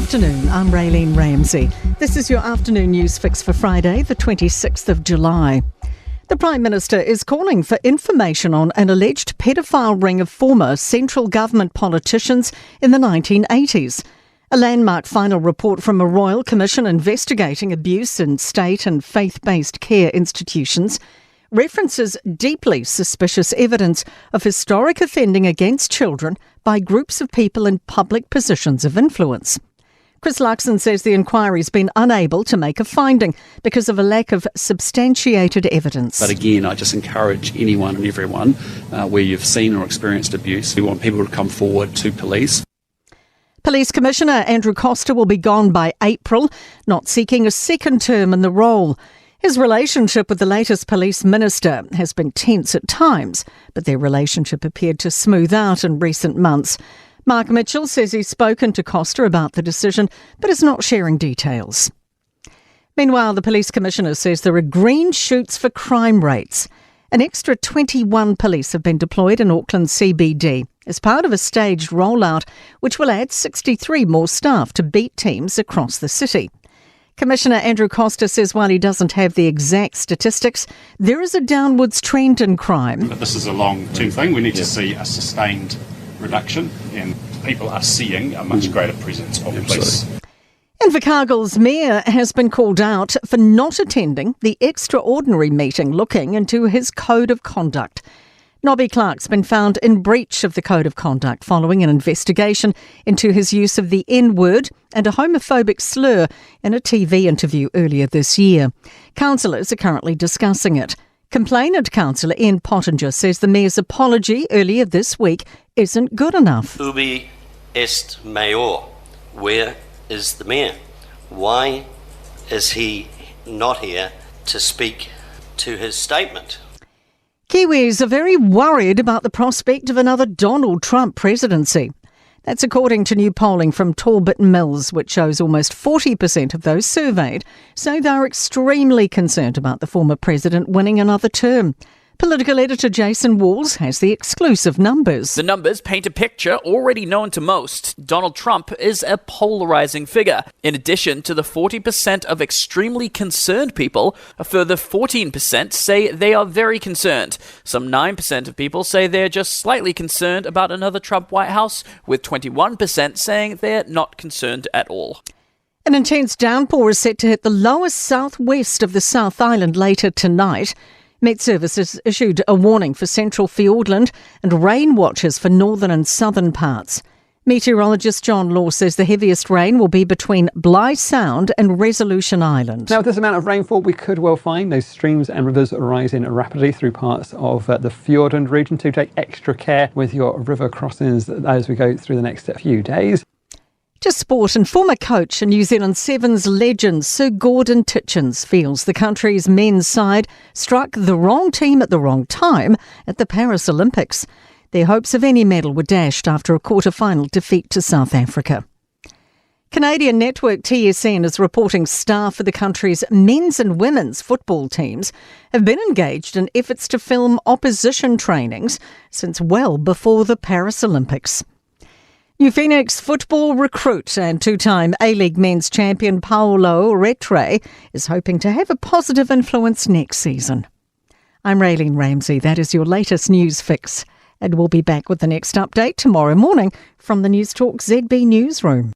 afternoon, I'm Raylene Ramsey. This is your afternoon news fix for Friday, the 26th of July. The Prime Minister is calling for information on an alleged pedophile ring of former central government politicians in the 1980s. A landmark final report from a Royal Commission investigating abuse in state and faith-based care institutions references deeply suspicious evidence of historic offending against children by groups of people in public positions of influence. Chris Luxon says the inquiry's been unable to make a finding because of a lack of substantiated evidence. But again, I just encourage anyone and everyone where you've seen or experienced abuse, we want people to come forward to police. Police Commissioner Andrew Coster will be gone by April, not seeking a second term in the role. His relationship with the latest police minister has been tense at times, but their relationship appeared to smooth out in recent months. Mark Mitchell says he's spoken to Coster about the decision, but is not sharing details. Meanwhile, the Police Commissioner says there are green shoots for crime rates. An extra 21 police have been deployed in Auckland CBD as part of a staged rollout, which will add 63 more staff to beat teams across the city. Commissioner Andrew Coster says while he doesn't have the exact statistics, there is a downwards trend in crime. But this is a long-term thing. We need to see a sustained reduction, and people are seeing a much greater presence of police. Invercargill's mayor has been called out for not attending the extraordinary meeting looking into his code of conduct. Nobby Clark's been found in breach of the code of conduct following an investigation into his use of the N-word and a homophobic slur in a TV interview earlier this year. Councillors are currently discussing it. Complainant councillor Ian Pottinger says the mayor's apology earlier this week isn't good enough. Ubi est mayor. Where is the mayor? Why is he not here to speak to his statement? Kiwis are very worried about the prospect of another Donald Trump presidency. That's according to new polling from Talbot Mills, which shows almost 40% of those surveyed say they're extremely concerned about the former president winning another term. Political editor Jason Walls has the exclusive numbers. The numbers paint a picture already known to most. Donald Trump is a polarising figure. In addition to the 40% of extremely concerned people, a further 14% say they are very concerned. Some 9% of people say they're just slightly concerned about another Trump White House, with 21% saying they're not concerned at all. An intense downpour is set to hit the lowest southwest of the South Island later tonight. Met Services issued a warning for central Fiordland and rain watches for northern and southern parts. Meteorologist John Law says the heaviest rain will be between Bligh Sound and Resolution Island. Now, with this amount of rainfall, we could well find those streams and rivers rising rapidly through parts of the Fiordland region. To take extra care with your river crossings as we go through the next few days. To sport, and former coach and New Zealand Sevens legend Sir Gordon Titchens feels the country's men's side struck the wrong team at the wrong time at the Paris Olympics. Their hopes of any medal were dashed after a quarter-final defeat to South Africa. Canadian network TSN is reporting staff for the country's men's and women's football teams have been engaged in efforts to film opposition trainings since well before the Paris Olympics. New Phoenix football recruit and two-time A-League men's champion Paolo Retre is hoping to have a positive influence next season. I'm Raylene Ramsey. That is your latest news fix. And we'll be back with the next update tomorrow morning from the Newstalk ZB newsroom.